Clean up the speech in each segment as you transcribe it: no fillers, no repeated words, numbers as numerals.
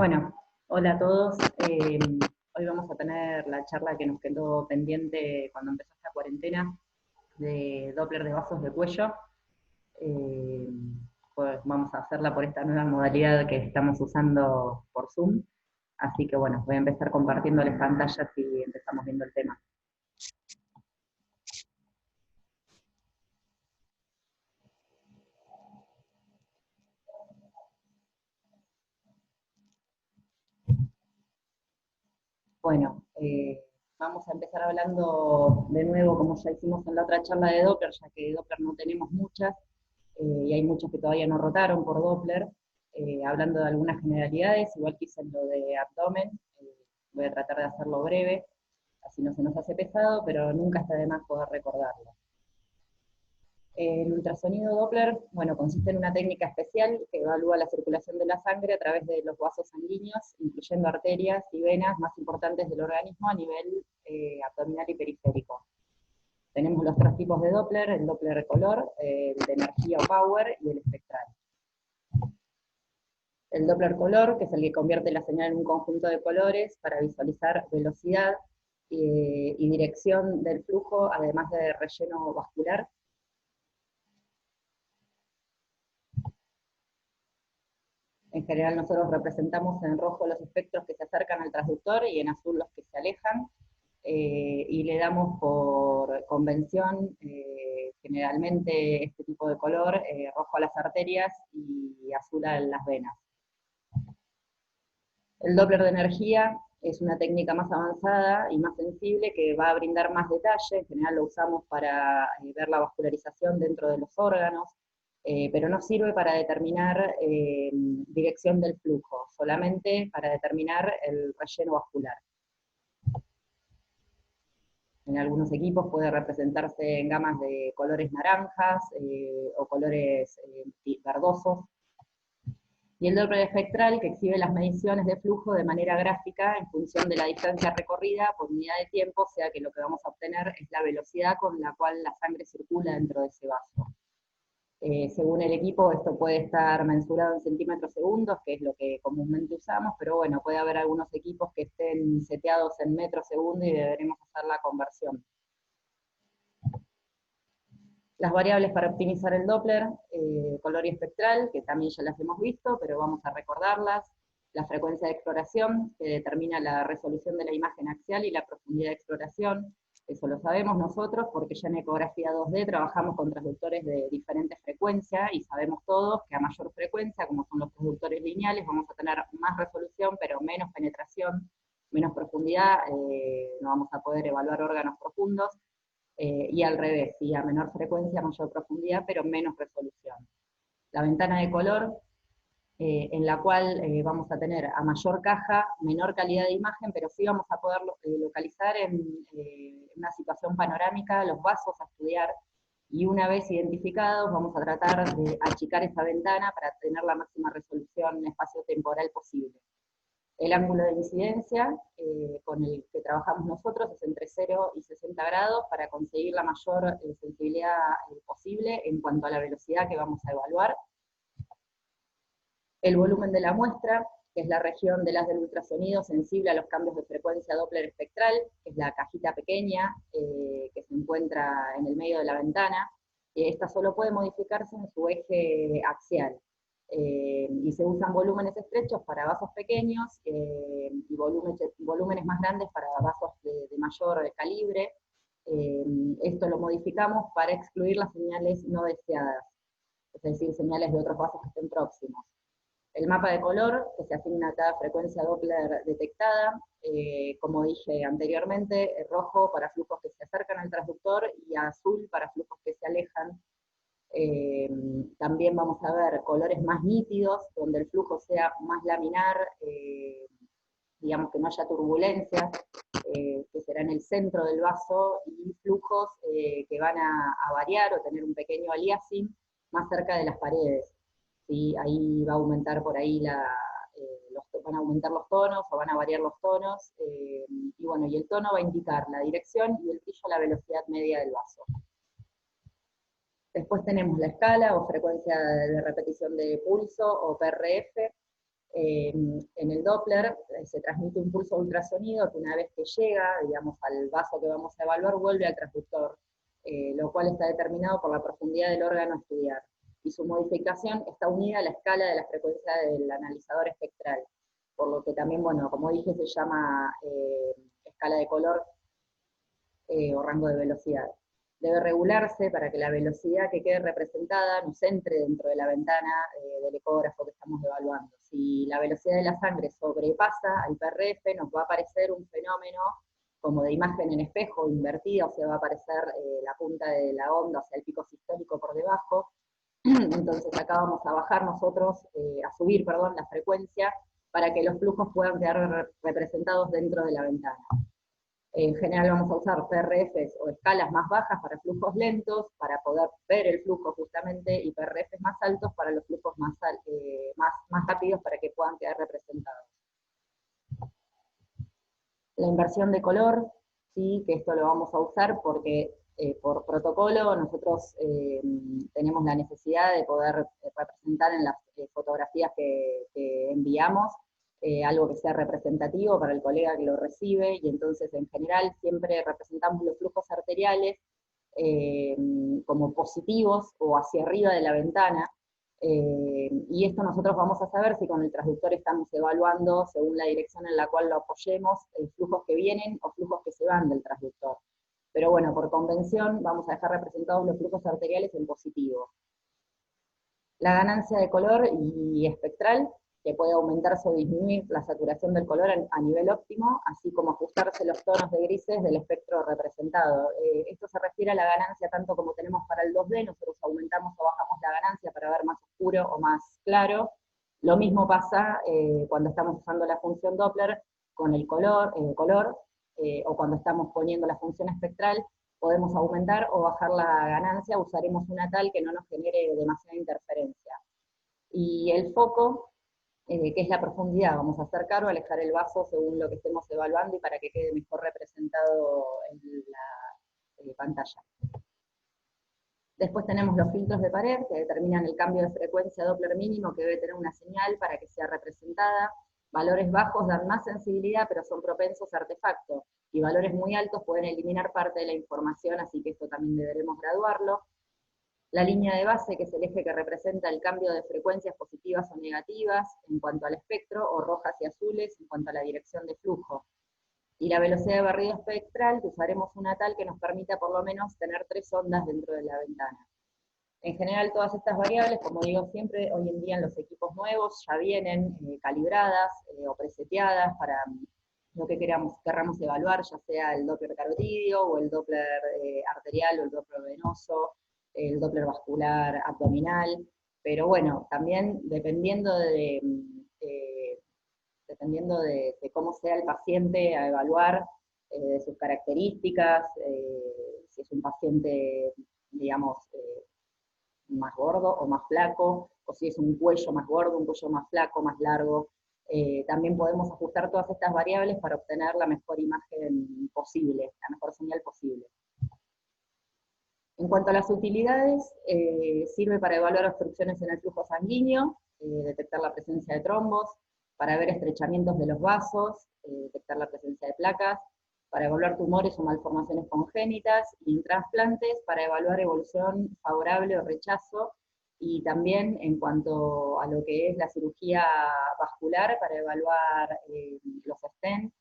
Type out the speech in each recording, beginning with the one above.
Bueno, hola a todos. Hoy vamos a tener la charla que nos quedó pendiente cuando empezó esta cuarentena de Doppler de vasos de cuello. Eh, pues vamos a hacerla por esta nueva modalidad que estamos usando por Zoom. Así que bueno, voy a empezar compartiéndoles pantallas y empezamos viendo el tema. Bueno, vamos a empezar hablando de nuevo, como ya hicimos en la otra charla de Doppler, ya que de Doppler no tenemos muchas, y hay muchas que todavía no rotaron por Doppler, hablando de algunas generalidades, igual que hice en lo de abdomen, voy a tratar de hacerlo breve, así no se nos hace pesado, pero nunca está de más poder recordarlo. El ultrasonido Doppler, bueno, consiste en una técnica especial que evalúa la circulación de la sangre a través de los vasos sanguíneos, incluyendo arterias y venas más importantes del organismo a nivel abdominal y periférico. Tenemos los tres tipos de Doppler: el Doppler de color, el de energía o power y el espectral. El Doppler color, que es el que convierte la señal en un conjunto de colores para visualizar velocidad y dirección del flujo, además de relleno vascular. En general nosotros representamos en rojo los espectros que se acercan al transductor y en azul los que se alejan, y le damos por convención generalmente este tipo de color, rojo a las arterias y azul a las venas. El Doppler de energía es una técnica más avanzada y más sensible que va a brindar más detalle. En general lo usamos para ver la vascularización dentro de los órganos, pero no sirve para determinar dirección del flujo, solamente para determinar el relleno vascular. En algunos equipos puede representarse en gamas de colores naranjas o colores verdosos. Y el Doppler espectral, que exhibe las mediciones de flujo de manera gráfica en función de la distancia recorrida por unidad de tiempo, o sea que lo que vamos a obtener es la velocidad con la cual la sangre circula dentro de ese vaso. Según el equipo, esto puede estar mensurado en centímetros segundos, que es lo que comúnmente usamos, pero bueno, puede haber algunos equipos que estén seteados en metros segundo y deberemos hacer la conversión. Las variables para optimizar el Doppler, color y espectral, que también ya las hemos visto, pero vamos a recordarlas. La frecuencia de exploración, que determina la resolución de la imagen axial y la profundidad de exploración. Eso lo sabemos nosotros porque ya en ecografía 2D trabajamos con transductores de diferentes frecuencias y sabemos todos que a mayor frecuencia, como son los transductores lineales, vamos a tener más resolución pero menos penetración, menos profundidad, no vamos a poder evaluar órganos profundos. Y al revés, ¿sí? A menor frecuencia, mayor profundidad, pero menos resolución. La ventana de color, en la cual vamos a tener a mayor caja, menor calidad de imagen, pero sí vamos a poder localizar en una situación panorámica los vasos a estudiar, y una vez identificados vamos a tratar de achicar esa ventana para tener la máxima resolución espacio-temporal posible. El ángulo de incidencia con el que trabajamos nosotros es entre 0 y 60 grados para conseguir la mayor sensibilidad posible en cuanto a la velocidad que vamos a evaluar. El volumen de la muestra, que es la región del haz del ultrasonido sensible a los cambios de frecuencia Doppler espectral, que es la cajita pequeña que se encuentra en el medio de la ventana. Esta solo puede modificarse en su eje axial. Y se usan volúmenes estrechos para vasos pequeños y volúmenes más grandes para vasos de mayor calibre. Esto lo modificamos para excluir las señales no deseadas, es decir, señales de otros vasos que estén próximos. El mapa de color, que se asigna a cada frecuencia Doppler detectada, como dije anteriormente, rojo para flujos que se acercan al transductor y azul para flujos que se alejan. También vamos a ver colores más nítidos, donde el flujo sea más laminar, digamos que no haya turbulencias, que será en el centro del vaso, y flujos que van a variar o tener un pequeño aliasing más cerca de las paredes. ¿Sí? Ahí va a aumentar por ahí van a aumentar los tonos o van a variar los tonos, y bueno, y el tono va a indicar la dirección y el brillo la velocidad media del vaso. Después tenemos la escala o frecuencia de repetición de pulso o PRF, En el Doppler se transmite un pulso de ultrasonido que una vez que llega, digamos, al vaso que vamos a evaluar, vuelve al transductor, lo cual está determinado por la profundidad del órgano a estudiar. Y su modificación está unida a la escala de la frecuencia del analizador espectral, por lo que también, bueno, como dije, se llama escala de color o rango de velocidad. Debe regularse para que la velocidad que quede representada nos entre dentro de la ventana del ecógrafo que estamos evaluando. Si la velocidad de la sangre sobrepasa al PRF, nos va a aparecer un fenómeno como de imagen en espejo invertida, o sea, va a aparecer la punta de la onda, o sea, el pico sistólico por debajo. Entonces acá vamos a bajar nosotros, a subir, perdón, la frecuencia para que los flujos puedan quedar representados dentro de la ventana. En general vamos a usar PRFs o escalas más bajas para flujos lentos, para poder ver el flujo justamente, y PRFs más altos para los flujos más rápidos para que puedan quedar representados. La inversión de color, sí, que esto lo vamos a usar porque por protocolo nosotros tenemos la necesidad de poder representar en las fotografías que enviamos algo que sea representativo para el colega que lo recibe, y entonces en general siempre representamos los flujos arteriales como positivos o hacia arriba de la ventana, y esto nosotros vamos a saber si con el transductor estamos evaluando, según la dirección en la cual lo apoyemos, flujos que vienen o flujos que se van del transductor. Pero bueno, por convención vamos a dejar representados los flujos arteriales en positivo. La ganancia de color y espectral, que puede aumentarse o disminuir la saturación del color a nivel óptimo, así como ajustarse los tonos de grises del espectro representado. Esto se refiere a la ganancia tanto como tenemos para el 2D, nosotros aumentamos o bajamos la ganancia para ver más oscuro o más claro. Lo mismo pasa cuando estamos usando la función Doppler con el color, o cuando estamos poniendo la función espectral, podemos aumentar o bajar la ganancia, usaremos una tal que no nos genere demasiada interferencia. Y el foco, que es la profundidad, vamos a acercar o alejar el vaso según lo que estemos evaluando y para que quede mejor representado en la pantalla. Después tenemos los filtros de pared, que determinan el cambio de frecuencia Doppler mínimo que debe tener una señal para que sea representada. Valores bajos dan más sensibilidad, pero son propensos a artefacto, y valores muy altos pueden eliminar parte de la información, así que esto también deberemos graduarlo. La línea de base, que es el eje que representa el cambio de frecuencias positivas o negativas en cuanto al espectro, o rojas y azules en cuanto a la dirección de flujo. Y la velocidad de barrido espectral, que usaremos una tal que nos permita por lo menos tener 3 ondas dentro de la ventana. En general todas estas variables, como digo siempre, hoy en día en los equipos nuevos ya vienen calibradas o preseteadas para lo que queramos evaluar, ya sea el Doppler carotidio, o el Doppler arterial, o el Doppler venoso, el Doppler vascular abdominal, pero bueno, también dependiendo de cómo sea el paciente a evaluar, de sus características, si es un paciente, digamos, más gordo o más flaco, o si es un cuello más gordo, un cuello más flaco, más largo. También podemos ajustar todas estas variables para obtener la mejor imagen posible, la mejor señal posible. En cuanto a las utilidades, sirve para evaluar obstrucciones en el flujo sanguíneo, detectar la presencia de trombos, para ver estrechamientos de los vasos, detectar la presencia de placas, para evaluar tumores o malformaciones congénitas, y en trasplantes para evaluar evolución favorable o rechazo, y también en cuanto a lo que es la cirugía vascular, para evaluar los stents,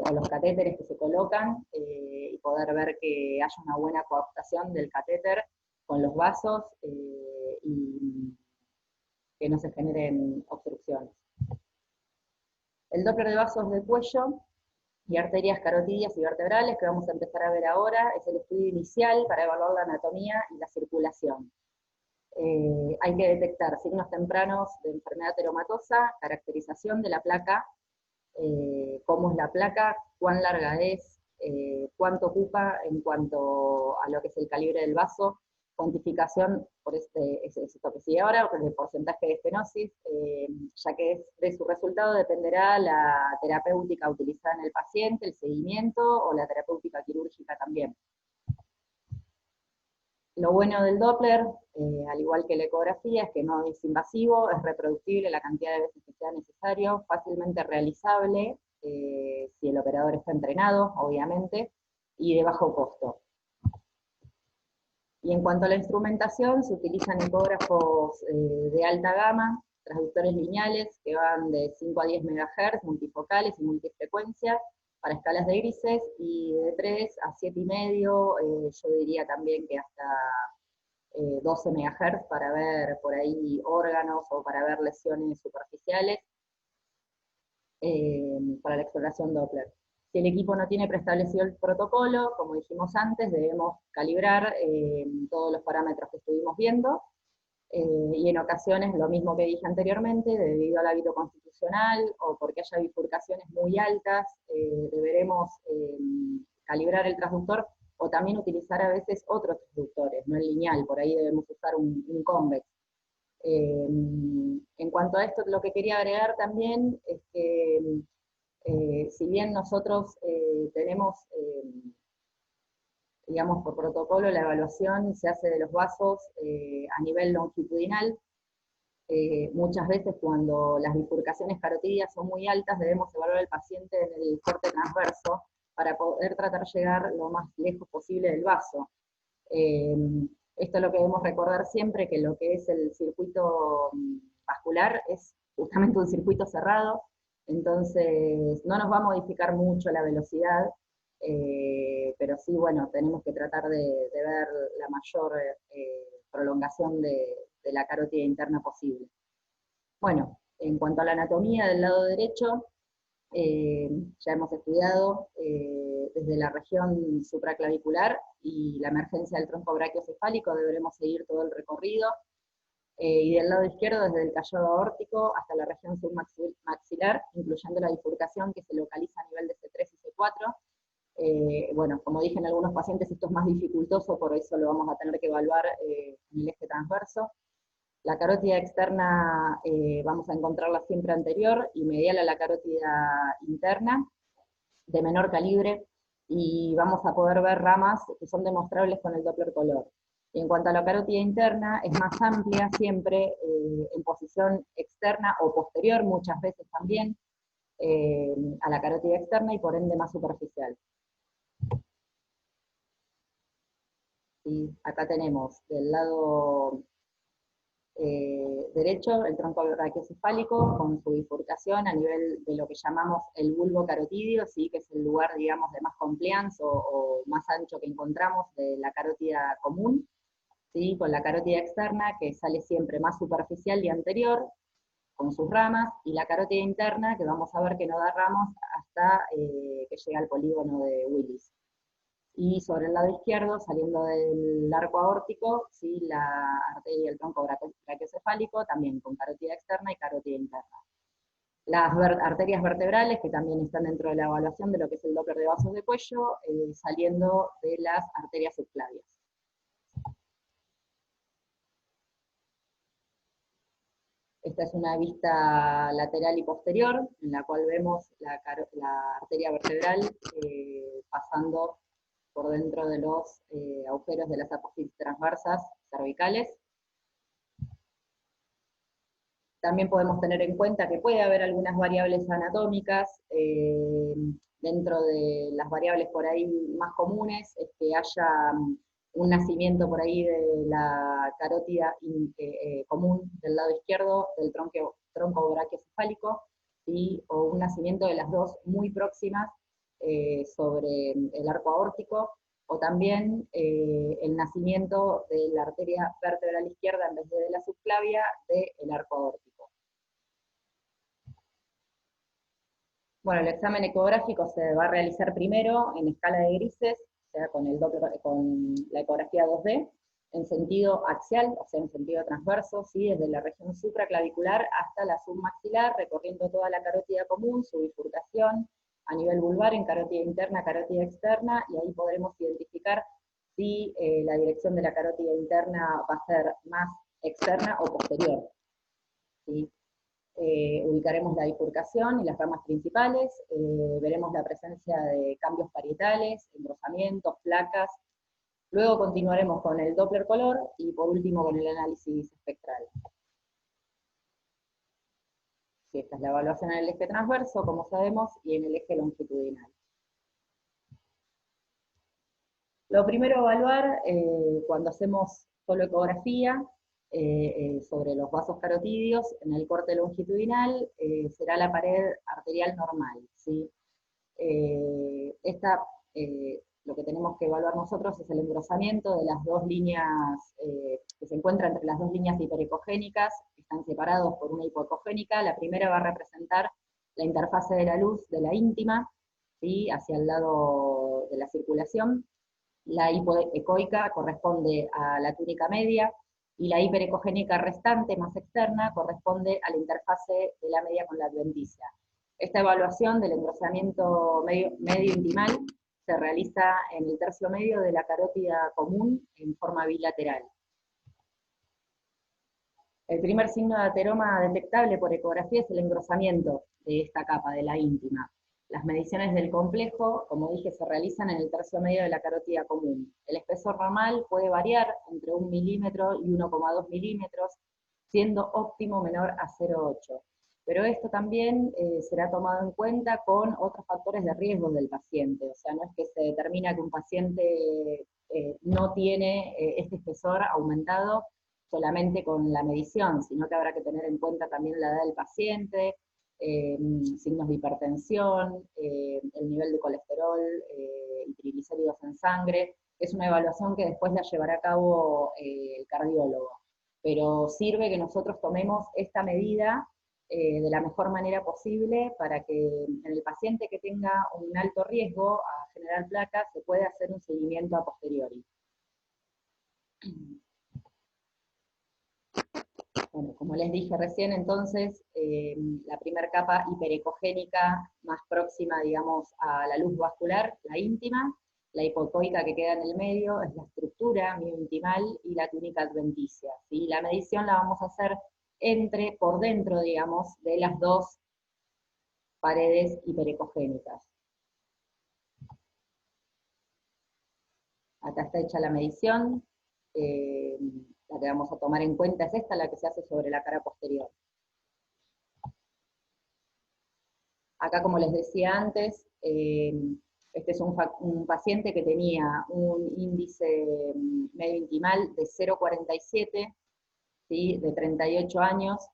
o los catéteres que se colocan, y poder ver que haya una buena coaptación del catéter con los vasos, y que no se generen obstrucciones. El Doppler de vasos del cuello y arterias carotidias y vertebrales, que vamos a empezar a ver ahora, es el estudio inicial para evaluar la anatomía y la circulación. Hay que detectar signos tempranos de enfermedad teromatosa, caracterización de la placa, cómo es la placa, cuán larga es, cuánto ocupa en cuanto a lo que es el calibre del vaso, cuantificación por esto que sigue ahora, el porcentaje de estenosis, ya que de su resultado dependerá la terapéutica utilizada en el paciente, el seguimiento o la terapéutica quirúrgica también. Lo bueno del Doppler, al igual que la ecografía, es que no es invasivo, es reproductible la cantidad de veces que sea necesario, fácilmente realizable, si el operador está entrenado, obviamente, y de bajo costo. Y en cuanto a la instrumentación, se utilizan ecógrafos de alta gama, transductores lineales que van de 5 a 10 MHz, multifocales y multifrecuencia, para escalas de grises, y de 3 a 7,5, yo diría también que hasta 12 MHz para ver por ahí órganos o para ver lesiones superficiales, para la exploración Doppler. Si el equipo no tiene preestablecido el protocolo, como dijimos antes, debemos calibrar todos los parámetros que estuvimos viendo, y en ocasiones, lo mismo que dije anteriormente, debido al hábito constitucional o porque haya bifurcaciones muy altas, deberemos calibrar el transductor o también utilizar a veces otros transductores, no el lineal, por ahí debemos usar un convex. En cuanto a esto, lo que quería agregar también es que si bien nosotros tenemos, digamos, por protocolo, la evaluación se hace de los vasos a nivel longitudinal, muchas veces cuando las bifurcaciones carotídeas son muy altas, debemos evaluar al paciente en el corte transverso para poder tratar de llegar lo más lejos posible del vaso. Eh, Esto es lo que debemos recordar siempre, que lo que es el circuito vascular es justamente un circuito cerrado, entonces no nos va a modificar mucho la velocidad, pero sí, bueno, tenemos que tratar de ver la mayor prolongación de la carótida interna posible. Bueno, en cuanto a la anatomía del lado derecho, ya hemos estudiado desde la región supraclavicular y la emergencia del tronco brachiocefálico, deberemos seguir todo el recorrido, y del lado izquierdo desde el callado aórtico hasta la región submaxilar, incluyendo la bifurcación que se localiza a nivel de C3 y C4. Bueno, como dije en algunos pacientes esto es más dificultoso, por eso lo vamos a tener que evaluar en el eje transverso. La carótida externa vamos a encontrarla siempre anterior y medial a la carótida interna, de menor calibre, y vamos a poder ver ramas que son demostrables con el Doppler color. Y en cuanto a la carótida interna, es más amplia siempre en posición externa o posterior, muchas veces también, a la carótida externa y por ende más superficial. Y acá tenemos del lado derecho el tronco brachiocefálico con su bifurcación a nivel de lo que llamamos el bulbo carotídeo, ¿sí? Que es el lugar, digamos, de más compliance o más ancho que encontramos de la carótida común, ¿sí? Con la carótida externa que sale siempre más superficial y anterior, con sus ramas, y la carótida interna que vamos a ver que no da ramas hasta que llega al polígono de Willis. Y sobre el lado izquierdo, saliendo del arco aórtico, ¿sí? La arteria del tronco brachiocefálico, también con carótida externa y carótida interna. Las arterias vertebrales, que también están dentro de la evaluación de lo que es el Doppler de vasos de cuello, saliendo de las arterias subclavias. Esta es una vista lateral y posterior, en la cual vemos la arteria vertebral pasando por dentro de los agujeros de las apófisis transversas cervicales. También podemos tener en cuenta que puede haber algunas variables anatómicas. Dentro de las variables por ahí más comunes es que haya un nacimiento por ahí de la carótida común del lado izquierdo del tronco brachiocefálico, ¿sí? O un nacimiento de las dos muy próximas sobre el arco aórtico, o también el nacimiento de la arteria vertebral izquierda en vez de la subclavia del arco aórtico. Bueno, el examen ecográfico se va a realizar primero en escala de grises, o sea, con la ecografía 2D, en sentido axial, o sea, en sentido transverso, ¿sí? Desde la región supraclavicular hasta la submaxilar, recorriendo toda la carótida común, su bifurcación, a nivel vulvar, en carótida interna, carótida externa, y ahí podremos identificar si la dirección de la carótida interna va a ser más externa o posterior, ¿sí? Ubicaremos la bifurcación y las ramas principales, veremos la presencia de cambios parietales, engrosamientos, placas, Luego continuaremos con el Doppler color y por último con el análisis espectral. Sí, esta es la evaluación en el eje transverso, como sabemos, y en el eje longitudinal. Lo primero a evaluar cuando hacemos solo ecografía sobre los vasos carotídeos en el corte longitudinal será la pared arterial normal, ¿sí? Lo que tenemos que evaluar nosotros es el engrosamiento de las dos líneas que se encuentran entre las dos líneas hiperecogénicas, que están separados por una hipoecogénica. La primera va a representar la interfase de la luz de la íntima, ¿sí? Hacia el lado de la circulación. La hipoecoica corresponde a la túnica media, y la hiperecogénica restante, más externa, corresponde a la interfase de la media con la adventicia. Esta evaluación del engrosamiento medio intimal se realiza en el tercio medio de la carótida común en forma bilateral. El primer signo de ateroma detectable por ecografía es el engrosamiento de esta capa, de la íntima. Las mediciones del complejo, como dije, se realizan en el tercio medio de la carótida común. El espesor normal puede variar entre 1 milímetro y 1,2 milímetros, siendo óptimo menor a 0,8. Pero esto también será tomado en cuenta con otros factores de riesgo del paciente. O sea, no es que se determina que un paciente no tiene este espesor aumentado solamente con la medición, sino que habrá que tener en cuenta también la edad del paciente, signos de hipertensión, el nivel de colesterol y triglicéridos en sangre. Es una evaluación que después la llevará a cabo el cardiólogo, pero sirve que nosotros tomemos esta medida de la mejor manera posible para que en el paciente que tenga un alto riesgo a generar placas se pueda hacer un seguimiento a posteriori. Bueno, como les dije recién, entonces, la primera capa hiperecogénica más próxima, digamos, a la luz vascular, la íntima, la hipocoica que queda en el medio, es la estructura miointimal y la túnica adventicia, ¿sí? La medición la vamos a hacer por dentro, digamos, de las dos paredes hiperecogénicas. Acá está hecha la medición. La que vamos a tomar en cuenta es esta, la que se hace sobre la cara posterior. Acá, como les decía antes, este es un paciente que tenía un índice medio intimal de 0,47, ¿sí? De 38 años.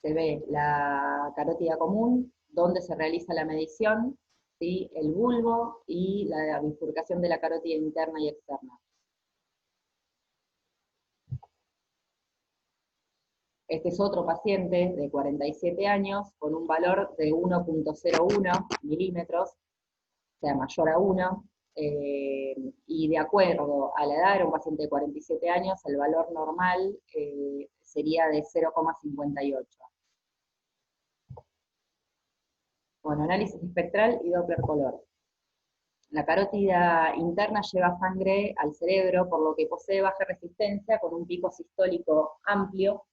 Se ve la carótida común, donde se realiza la medición, ¿sí? El bulbo y la bifurcación de la carótida interna y externa. Este es otro paciente de 47 años con un valor de 1,01 milímetros, o sea, mayor a 1, y de acuerdo a la edad, era un paciente de 47 años, el valor normal sería de 0,58. Bueno, análisis espectral y Doppler color. La carótida interna lleva sangre al cerebro, por lo que posee baja resistencia, con un pico sistólico amplio,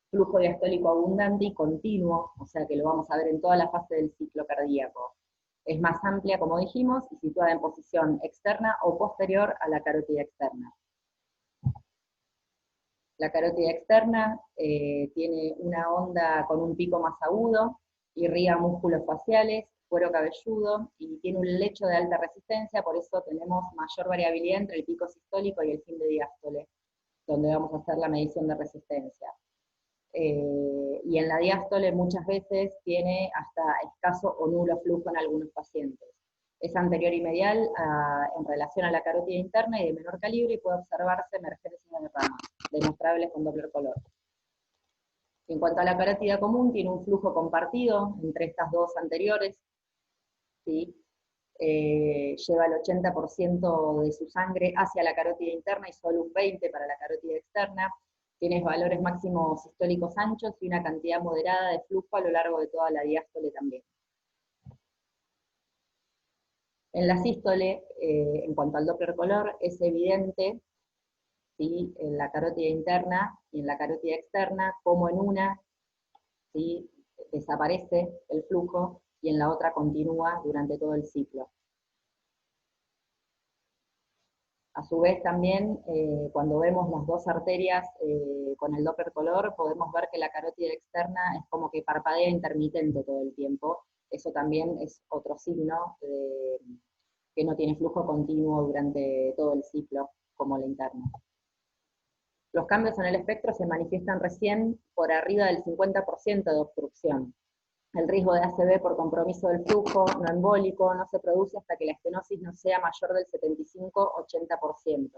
flujo diastólico abundante y continuo, o sea que lo vamos a ver en toda la fase del ciclo cardíaco. Es más amplia, como dijimos, y situada en posición externa o posterior a la carótida externa. La carótida externa tiene una onda con un pico más agudo, irriga músculos faciales, cuero cabelludo, y tiene un lecho de alta resistencia, por eso tenemos mayor variabilidad entre el pico sistólico y el fin de diástole, donde vamos a hacer la medición de resistencia. Y en la diástole muchas veces tiene hasta escaso o nulo flujo en algunos pacientes. Es anterior y medial en relación a la carótida interna y de menor calibre, y puede observarse emergencia de ramas, demostrables con Doppler color. En cuanto a la carótida común, tiene un flujo compartido entre estas dos anteriores, ¿sí? Lleva el 80% de su sangre hacia la carótida interna y solo un 20% para la carótida externa. Tiene valores máximos sistólicos anchos y una cantidad moderada de flujo a lo largo de toda la diástole también. En la sístole, en cuanto al Doppler color, es evidente, ¿sí? En la carótida interna y en la carótida externa, como en una, ¿sí? Desaparece el flujo y en la otra continúa durante todo el ciclo. A su vez también, cuando vemos las dos arterias con el Doppler color, podemos ver que la carótida externa es como que parpadea intermitente todo el tiempo. Eso también es otro signo de que no tiene flujo continuo durante todo el ciclo, como la interna. Los cambios en el espectro se manifiestan recién por arriba del 50% de obstrucción. El riesgo de ACV por compromiso del flujo no embólico no se produce hasta que la estenosis no sea mayor del 75-80%.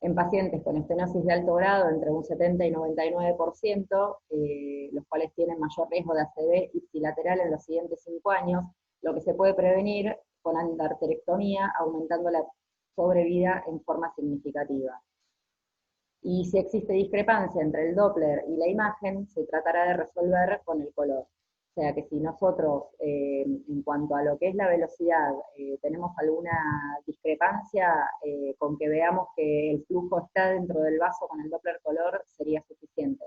En pacientes con estenosis de alto grado, entre un 70 y 99%, los cuales tienen mayor riesgo de ACV ipsilateral en los siguientes 5 años, lo que se puede prevenir con andarterectomía, aumentando la sobrevida en forma significativa. Y si existe discrepancia entre el Doppler y la imagen, se tratará de resolver con el color. O sea que si nosotros, en cuanto a lo que es la velocidad, tenemos alguna discrepancia, con que veamos que el flujo está dentro del vaso con el Doppler color, sería suficiente.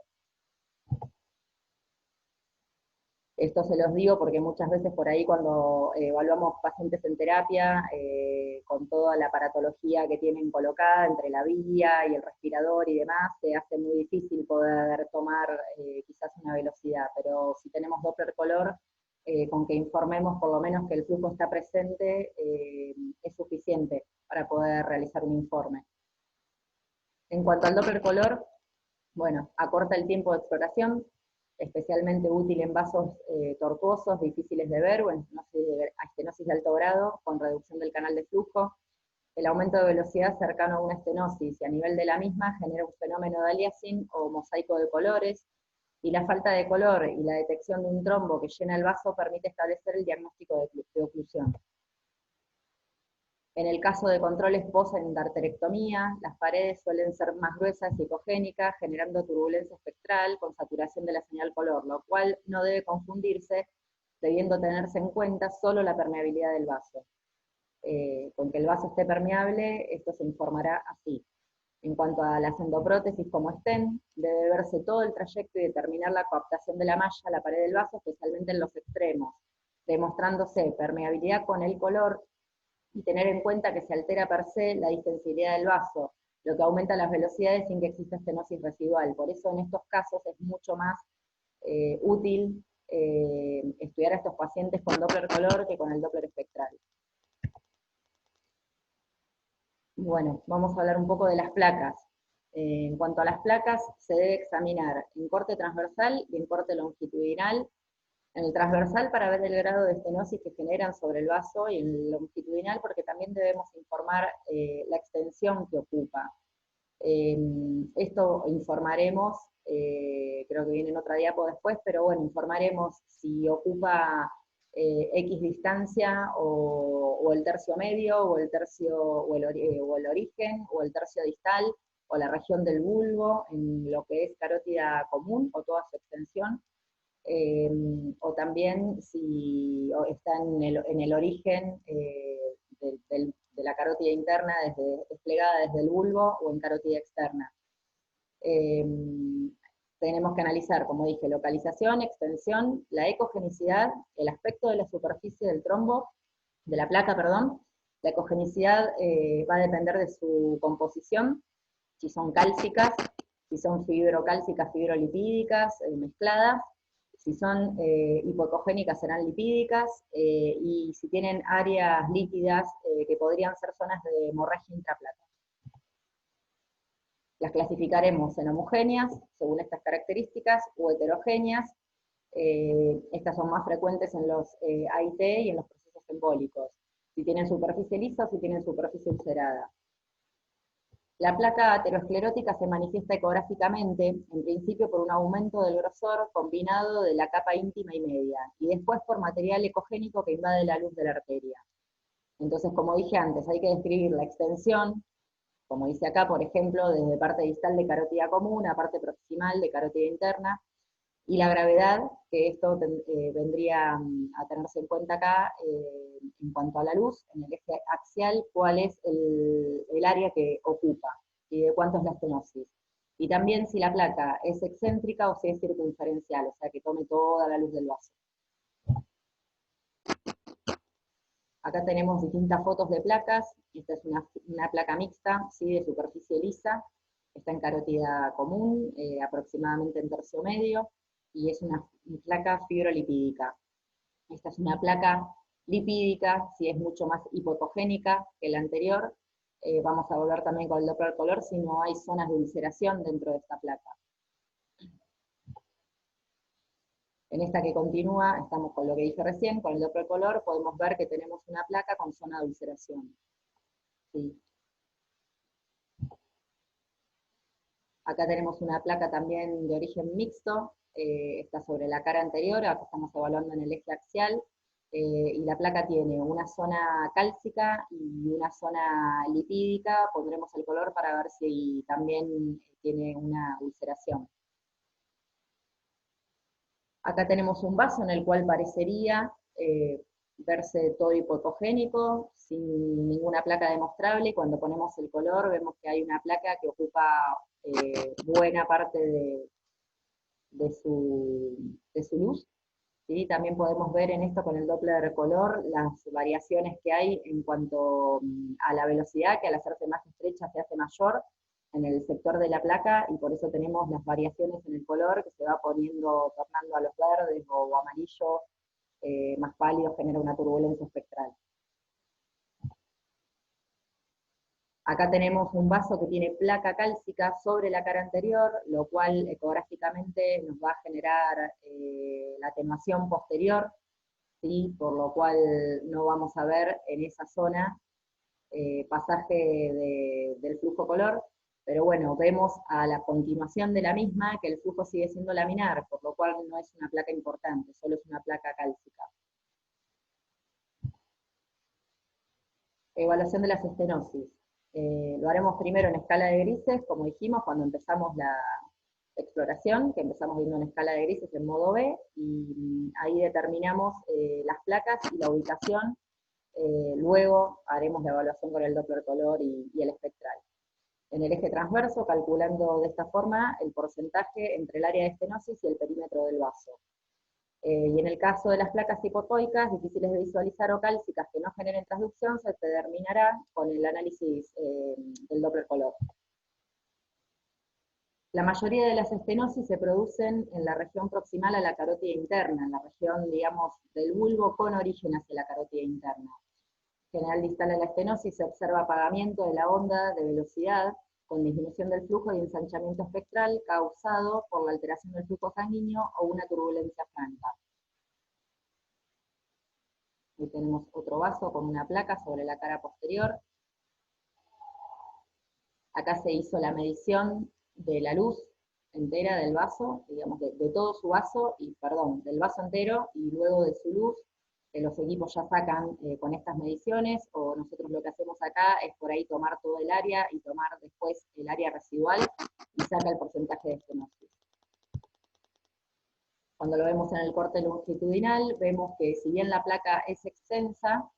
Esto se los digo porque muchas veces por ahí cuando evaluamos pacientes en terapia, con toda la aparatología que tienen colocada entre la vía y el respirador y demás, se hace muy difícil poder tomar quizás una velocidad, pero si tenemos Doppler color, con que informemos por lo menos que el flujo está presente, es suficiente para poder realizar un informe. En cuanto al Doppler color, bueno, acorta el tiempo de exploración, especialmente útil en vasos tortuosos, difíciles de ver, o en estenosis de alto grado, con reducción del canal de flujo. El aumento de velocidad cercano a una estenosis y a nivel de la misma genera un fenómeno de aliasing o mosaico de colores, y la falta de color y la detección de un trombo que llena el vaso permite establecer el diagnóstico de oclusión. En el caso de controles post-endarterectomía, las paredes suelen ser más gruesas y ecogénicas, generando turbulencia espectral con saturación de la señal color, lo cual no debe confundirse, debiendo tenerse en cuenta solo la permeabilidad del vaso. Con que el vaso esté permeable, esto se informará así. En cuanto a las endoprótesis como estén, debe verse todo el trayecto y determinar la coaptación de la malla a la pared del vaso, especialmente en los extremos, demostrándose permeabilidad con el color, y tener en cuenta que se altera per se la distensibilidad del vaso, lo que aumenta las velocidades sin que exista estenosis residual. Por eso en estos casos es mucho más útil estudiar a estos pacientes con Doppler color que con el Doppler espectral. Bueno, vamos a hablar un poco de las placas. En cuanto a las placas, se debe examinar en corte transversal y en corte longitudinal. En el transversal para ver el grado de estenosis que generan sobre el vaso, y en el longitudinal porque también debemos informar la extensión que ocupa. Esto informaremos, creo que viene en otra diapo después, pero bueno, informaremos si ocupa X distancia o el tercio medio, o el tercio, o el origen, o el tercio distal, o la región del bulbo, en lo que es carótida común, o toda su extensión. O también si está en el origen de la carótida interna, desplegada desde el bulbo, o en carótida externa. Tenemos que analizar, como dije, localización, extensión, la ecogenicidad, el aspecto de la superficie del trombo, de la placa, perdón. La ecogenicidad va a depender de su composición, si son cálcicas, si son fibrocálcicas, fibrolipídicas, mezcladas. Si son hipoecogénicas serán lipídicas, y si tienen áreas líquidas que podrían ser zonas de hemorragia intraplaca. Las clasificaremos en homogéneas, según estas características, o heterogéneas. Estas son más frecuentes en los AIT y en los procesos embólicos. Si tienen superficie lisa o si tienen superficie ulcerada. La placa aterosclerótica se manifiesta ecográficamente, en principio por un aumento del grosor combinado de la capa íntima y media, y después por material ecogénico que invade la luz de la arteria. Entonces, como dije antes, hay que describir la extensión, como dice acá, por ejemplo, desde parte distal de carótida común a parte proximal de carótida interna, y la gravedad, que esto vendría a tenerse en cuenta acá, en cuanto a la luz, en el eje axial, cuál es el área que ocupa, y de cuánto es la estenosis. Y también si la placa es excéntrica o si es circunferencial, o sea, que tome toda la luz del vaso. Acá tenemos distintas fotos de placas. Esta es una placa mixta, ¿sí? De superficie lisa. Está en carótida común, aproximadamente en tercio medio, y es una placa fibrolipídica. Esta es una placa lipídica, si es mucho más hipotogénica que la anterior. Vamos a volver también con el Doppler color si no hay zonas de ulceración dentro de esta placa. En esta que continúa, estamos con lo que dije recién, con el Doppler color, podemos ver que tenemos una placa con zona de ulceración. ¿Sí? Acá tenemos una placa también de origen mixto, está sobre la cara anterior, acá estamos evaluando en el eje axial, y la placa tiene una zona cálcica y una zona lipídica. Pondremos el color para ver si también tiene una ulceración. Acá tenemos un vaso en el cual parecería verse todo hipotogénico, sin ninguna placa demostrable, y cuando ponemos el color vemos que hay una placa que ocupa buena parte de su luz. ¿Sí? También podemos ver en esto con el Doppler color las variaciones que hay en cuanto a la velocidad, que al hacerse más estrecha se hace mayor en el sector de la placa, y por eso tenemos las variaciones en el color que se va poniendo, tornando a los verdes o amarillo, más pálido, genera una turbulencia espectral. Acá tenemos un vaso que tiene placa cálcica sobre la cara anterior, lo cual ecográficamente nos va a generar la atenuación posterior, ¿sí? Por lo cual no vamos a ver en esa zona pasaje del flujo color, pero bueno, vemos a la continuación de la misma que el flujo sigue siendo laminar, por lo cual no es una placa importante, solo es una placa cálcica. Evaluación de las estenosis. Lo haremos primero en escala de grises, como dijimos cuando empezamos la exploración, que empezamos viendo en escala de grises en modo B, y ahí determinamos las placas y la ubicación. Luego haremos la evaluación con el Doppler color y el espectral. En el eje transverso, calculando de esta forma el porcentaje entre el área de estenosis y el perímetro del vaso. Y en el caso de las placas hipotoicas, difíciles de visualizar o cálcicas que no generen transducción, se determinará con el análisis del Doppler color. La mayoría de las estenosis se producen en la región proximal a la carótida interna, en la región, digamos, del bulbo con origen hacia la carótida interna. En general distal a la estenosis se observa apagamiento de la onda de velocidad, con disminución del flujo y ensanchamiento espectral causado por la alteración del flujo sanguíneo o una turbulencia franca. Ahí tenemos otro vaso con una placa sobre la cara posterior. Acá se hizo la medición de la luz entera del vaso, digamos, de todo su vaso, del vaso entero, y luego de su luz. Los equipos ya sacan con estas mediciones, o nosotros lo que hacemos acá es por ahí tomar todo el área y tomar después el área residual y saca el porcentaje de estenosis. Cuando lo vemos en el corte longitudinal, vemos que si bien la placa es extensa,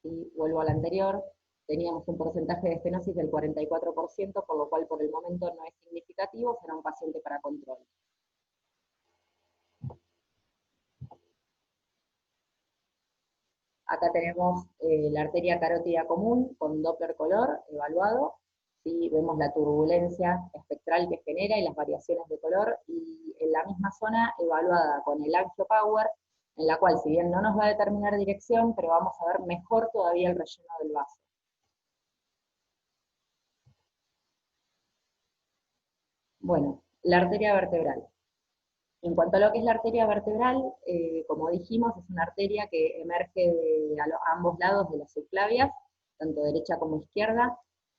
y vuelvo al anterior, teníamos un porcentaje de estenosis del 44%, por lo cual por el momento no es significativo, será un paciente para control. Acá tenemos la arteria carótida común con Doppler color evaluado, ¿sí? Vemos la turbulencia espectral que genera y las variaciones de color, y en la misma zona evaluada con el AngioPower, en la cual si bien no nos va a determinar dirección, pero vamos a ver mejor todavía el relleno del vaso. Bueno, la arteria vertebral. En cuanto a lo que es la arteria vertebral, como dijimos, es una arteria que emerge de ambos lados de las subclavias, tanto derecha como izquierda,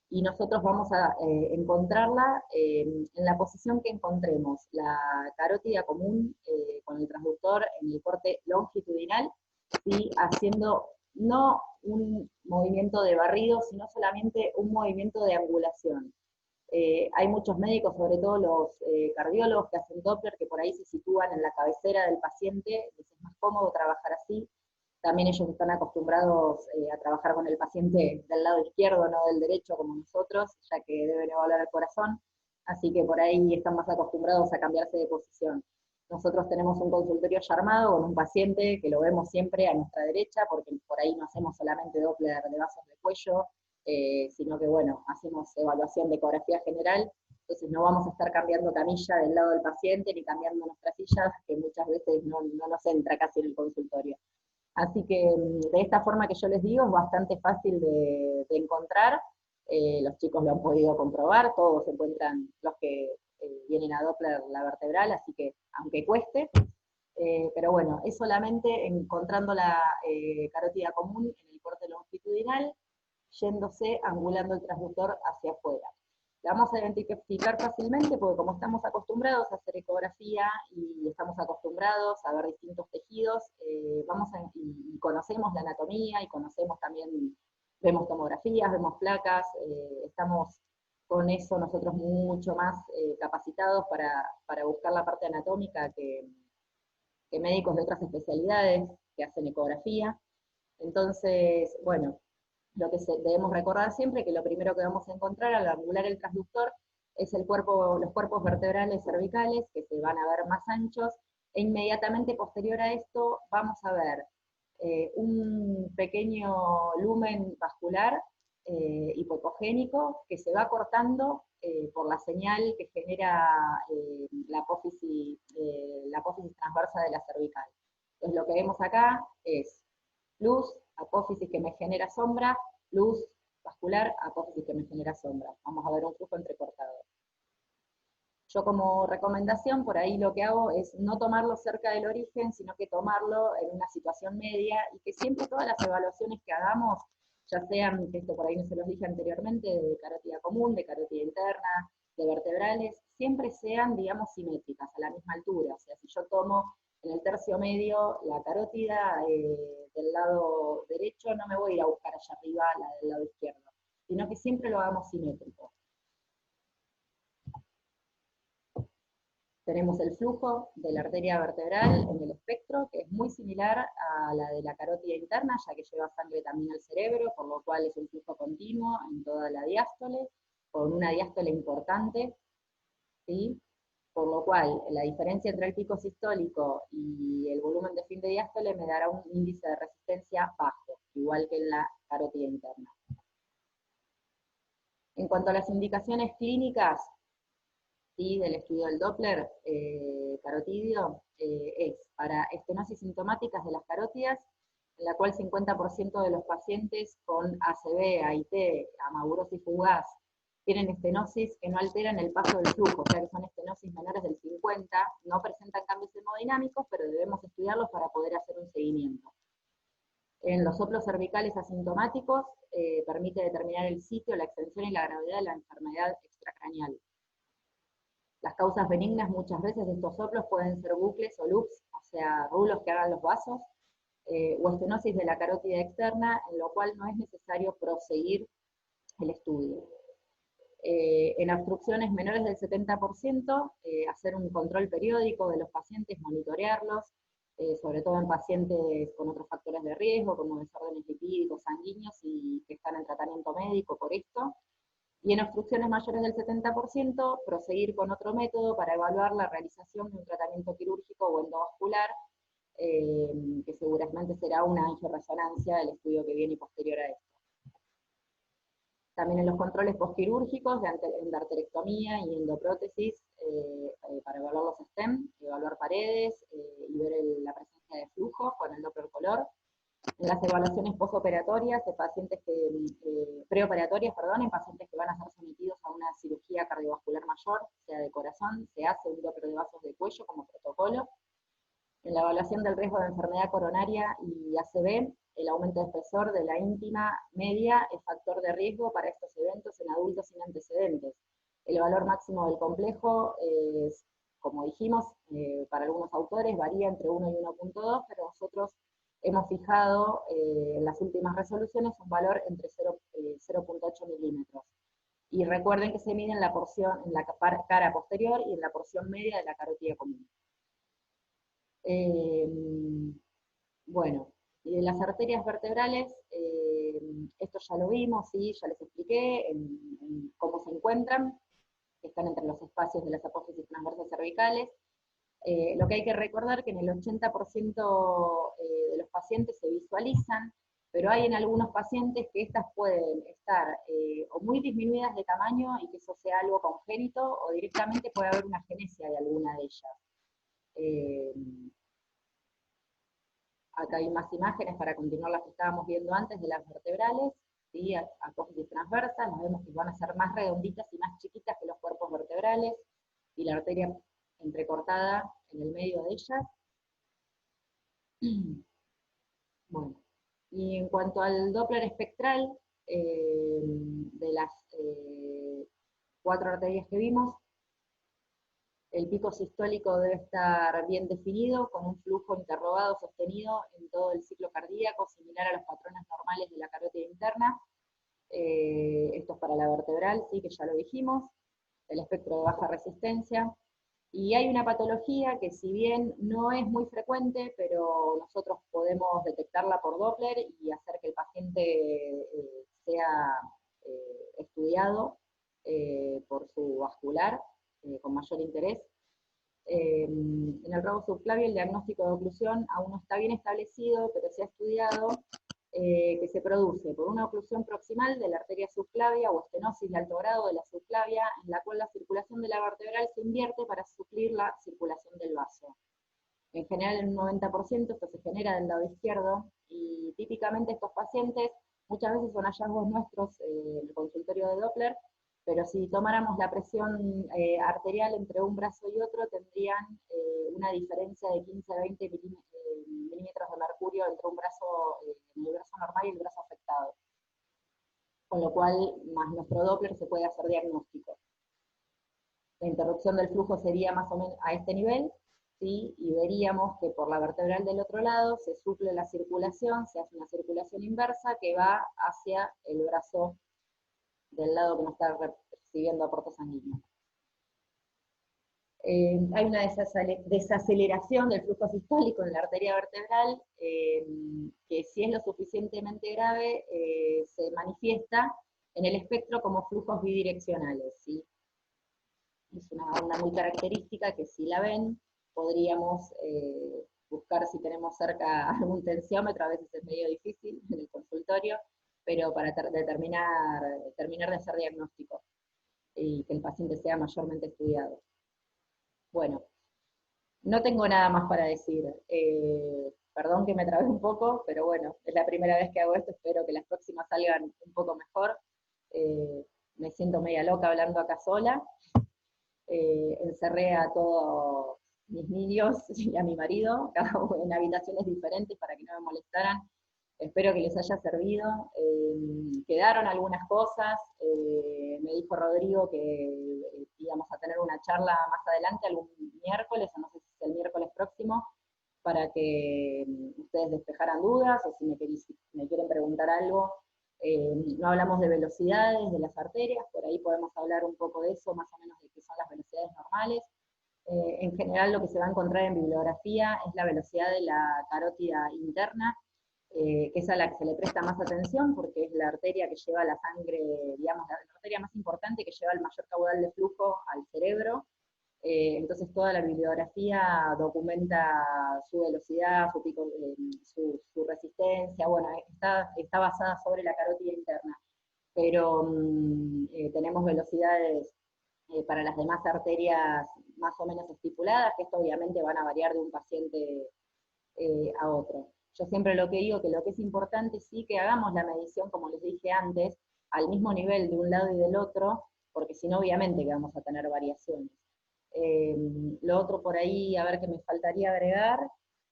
y nosotros vamos a encontrarla en la posición que encontremos, la carótida común con el transductor en el corte longitudinal, ¿sí? Haciendo no un movimiento de barrido, sino solamente un movimiento de angulación. Hay muchos médicos, sobre todo los cardiólogos que hacen Doppler, que por ahí se sitúan en la cabecera del paciente, les es más cómodo trabajar así. También ellos están acostumbrados a trabajar con el paciente del lado izquierdo, no del derecho como nosotros, ya que deben evaluar el corazón, así que por ahí están más acostumbrados a cambiarse de posición. Nosotros tenemos un consultorio ya armado con un paciente que lo vemos siempre a nuestra derecha, porque por ahí no hacemos solamente Doppler de vasos de cuello, sino que, bueno, hacemos evaluación de ecografía general, entonces no vamos a estar cambiando camilla del lado del paciente ni cambiando nuestras sillas, que muchas veces no nos entra casi en el consultorio. Así que de esta forma que yo les digo, es bastante fácil de encontrar, los chicos lo han podido comprobar, todos se encuentran los que vienen a Doppler la vertebral, así que aunque cueste, pero bueno, es solamente encontrando la carótida común en el corte longitudinal, yéndose, angulando el transductor hacia afuera. La vamos a identificar fácilmente porque como estamos acostumbrados a hacer ecografía y estamos acostumbrados a ver distintos tejidos, y conocemos la anatomía y conocemos también, vemos tomografías, vemos placas, estamos con eso nosotros mucho más capacitados para buscar la parte anatómica que médicos de otras especialidades que hacen ecografía. Entonces, bueno, lo que debemos recordar siempre es que lo primero que vamos a encontrar al angular el transductor es los cuerpos vertebrales cervicales, que se van a ver más anchos, e inmediatamente posterior a esto vamos a ver un pequeño lumen vascular hipocogénico que se va cortando por la señal que genera la apófisis transversa de la cervical. Entonces lo que vemos acá es luz, apófisis que me genera sombra, luz vascular, apófisis que me genera sombra. Vamos a ver un flujo entrecortado. Yo como recomendación, por ahí lo que hago es no tomarlo cerca del origen, sino que tomarlo en una situación media, y que siempre todas las evaluaciones que hagamos, ya sean, que esto por ahí no se los dije anteriormente, de carótida común, de carótida interna, de vertebrales, siempre sean, digamos, simétricas, a la misma altura. O sea, si yo tomo en el tercio medio la carótida del lado derecho, no me voy a ir a buscar allá arriba la del lado izquierdo, sino que siempre lo hagamos simétrico. Tenemos el flujo de la arteria vertebral en el espectro, que es muy similar a la de la carótida interna, ya que lleva sangre también al cerebro, por lo cual es un flujo continuo en toda la diástole, con una diástole importante, ¿sí? Por lo cual la diferencia entre el pico sistólico y el volumen de fin de diástole me dará un índice de resistencia bajo, igual que en la carótida interna. En cuanto a las indicaciones clínicas, ¿sí?, del estudio del Doppler carotidio, es para estenosis sintomáticas de las carótidas, en la cual 50% de los pacientes con ACV, AIT, amaburosis fugaz, tienen estenosis que no alteran el paso del flujo, o sea que son estenosis menores del 50, no presentan cambios hemodinámicos, pero debemos estudiarlos para poder hacer un seguimiento. En los soplos cervicales asintomáticos, permite determinar el sitio, la extensión y la gravedad de la enfermedad extracraneal. Las causas benignas muchas veces de estos soplos pueden ser bucles o loops, o sea, rulos que hagan los vasos, o estenosis de la carótida externa, en lo cual no es necesario proseguir el estudio. En obstrucciones menores del 70%, hacer un control periódico de los pacientes, monitorearlos, sobre todo en pacientes con otros factores de riesgo, como desórdenes lipídicos, sanguíneos, y que están en tratamiento médico por esto. Y en obstrucciones mayores del 70%, proseguir con otro método para evaluar la realización de un tratamiento quirúrgico o endovascular, que seguramente será una angioresonancia del estudio que viene posterior a esto. También en los controles postquirúrgicos de arterectomía y endoprótesis, para evaluar los STEM, evaluar paredes y ver la presencia de flujo con el Doppler color. En las evaluaciones postoperatorias de pacientes preoperatorias, perdón, en pacientes que van a ser sometidos a una cirugía cardiovascular mayor, sea de corazón, se hace un Doppler de vasos de cuello como protocolo. En la evaluación del riesgo de enfermedad coronaria y ACV, el aumento de espesor de la íntima media es factor de riesgo para estos eventos en adultos sin antecedentes. El valor máximo del complejo es, como dijimos, para algunos autores varía entre 1 y 1.2, pero nosotros hemos fijado en las últimas resoluciones un valor entre 0.8 milímetros. Y recuerden que se mide en la cara posterior y en la porción media de la carótida común. Bueno, y de las arterias vertebrales, esto ya lo vimos, ¿sí? Ya les expliqué en cómo se encuentran, que están entre los espacios de las apófisis transversas cervicales. Lo que hay que recordar que en el 80% de los pacientes se visualizan, pero hay en algunos pacientes que estas pueden estar o muy disminuidas de tamaño y que eso sea algo congénito, o directamente puede haber una agenesia de alguna de ellas. Acá hay más imágenes para continuar las que estábamos viendo antes de las vertebrales, ¿sí? Apófisis transversas, nos vemos que van a ser más redonditas y más chiquitas que los cuerpos vertebrales, y la arteria entrecortada en el medio de ellas. Bueno, y en cuanto al Doppler espectral, de las 4 arterias que vimos, el pico sistólico debe estar bien definido, con un flujo interrogado sostenido en todo el ciclo cardíaco, similar a los patrones normales de la carótida interna. Esto es para la vertebral, sí, que ya lo dijimos. El espectro de baja resistencia. Y hay una patología que, si bien no es muy frecuente, pero nosotros podemos detectarla por Doppler y hacer que el paciente sea estudiado por su vascular con mayor interés. En el rabo subclavio el diagnóstico de oclusión aún no está bien establecido, pero se ha estudiado que se produce por una oclusión proximal de la arteria subclavia o estenosis de alto grado de la subclavia, en la cual la circulación de la vertebral se invierte para suplir la circulación del vaso. En general, en un 90% esto se genera del lado izquierdo, y típicamente estos pacientes muchas veces son hallazgos nuestros en el consultorio de Doppler, pero si tomáramos la presión arterial entre un brazo y otro, tendrían una diferencia de 15-20 milímetros de mercurio entre un brazo, el brazo normal y el brazo afectado. Con lo cual, más nuestro Doppler, se puede hacer diagnóstico. La interrupción del flujo sería más o menos a este nivel, ¿sí? Y veríamos que por la vertebral del otro lado se suple la circulación, se hace una circulación inversa que va hacia el brazo del lado que no está recibiendo aporte sanguíneo. Hay una desaceleración del flujo sistólico en la arteria vertebral, que si es lo suficientemente grave, se manifiesta en el espectro como flujos bidireccionales, ¿sí? Es una onda muy característica que, si la ven, podríamos buscar si tenemos cerca algún tensiómetro. A veces es medio difícil en el consultorio, pero para terminar de hacer diagnóstico y que el paciente sea mayormente estudiado. Bueno, no tengo nada más para decir. Perdón que me trabé un poco, pero bueno, es la primera vez que hago esto, espero que las próximas salgan un poco mejor. Me siento media loca hablando acá sola. Encerré a todos mis niños y a mi marido, cada uno en habitaciones diferentes para que no me molestaran. Espero que les haya servido. Quedaron algunas cosas. Me dijo Rodrigo que íbamos a tener una charla más adelante, algún miércoles, o no sé si es el miércoles próximo, para que ustedes despejaran dudas, o si me quieren preguntar algo. No hablamos de velocidades de las arterias, por ahí podemos hablar un poco de eso, más o menos de qué son las velocidades normales. En general, lo que se va a encontrar en bibliografía es la velocidad de la carótida interna, que es a la que se le presta más atención, porque es la arteria que lleva la sangre, digamos, la arteria más importante, que lleva el mayor caudal de flujo al cerebro. Entonces toda la bibliografía documenta su velocidad, su pico, su resistencia. Bueno, está basada sobre la carótida interna, pero tenemos velocidades para las demás arterias más o menos estipuladas, que esto obviamente van a variar de un paciente a otro. Yo siempre lo que digo, que lo que es importante sí que hagamos la medición, como les dije antes, al mismo nivel de un lado y del otro, porque si no, obviamente que vamos a tener variaciones. Lo otro por ahí, a ver qué me faltaría agregar,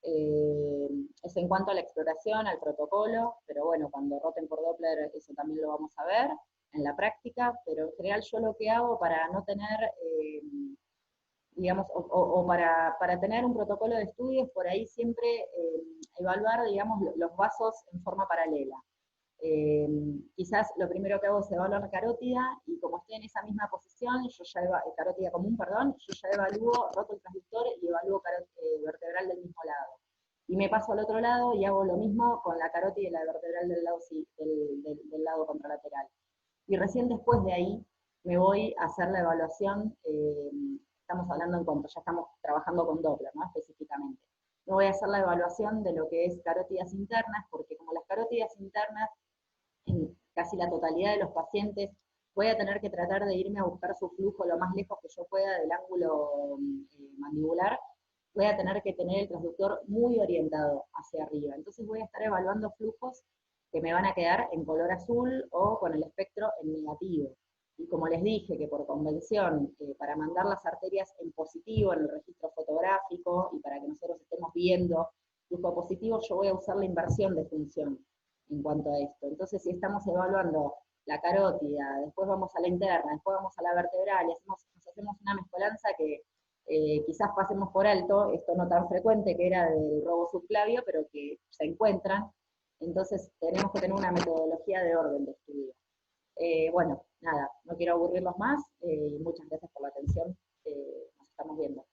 es en cuanto a la exploración, al protocolo, pero bueno, cuando roten por Doppler eso también lo vamos a ver en la práctica, pero en general yo lo que hago para no tener, digamos, o para tener un protocolo de estudios, por ahí siempre evaluar, digamos, los vasos en forma paralela. Quizás lo primero que hago es evaluar la carótida, y como estoy en esa misma posición, yo ya carótida común, perdón, yo ya evalúo, roto el transductor y evalúo vertebral del mismo lado. Y me paso al otro lado y hago lo mismo con la carótida y la vertebral del lado, del lado contralateral. Y recién después de ahí me voy a hacer la evaluación estamos hablando en cuanto ya estamos trabajando con Doppler, ¿no? Específicamente. No voy a hacer la evaluación de lo que es carótidas internas, porque como las carótidas internas, en casi la totalidad de los pacientes, voy a tener que tratar de irme a buscar su flujo lo más lejos que yo pueda del ángulo mandibular, voy a tener que tener el transductor muy orientado hacia arriba. Entonces voy a estar evaluando flujos que me van a quedar en color azul o con el espectro en negativo. Y como les dije, que por convención, para mandar las arterias en positivo en el registro fotográfico y para que nosotros estemos viendo flujo positivo, yo voy a usar la inversión de función en cuanto a esto. Entonces, si estamos evaluando la carótida, después vamos a la interna, después vamos a la vertebral, y nos hacemos una mezcolanza que quizás pasemos por alto, esto no tan frecuente que era del robo subclavio, pero que se encuentran. Entonces, tenemos que tener una metodología de orden de estudio. Bueno, nada, no quiero aburrirlos más, y muchas gracias por la atención, nos estamos viendo.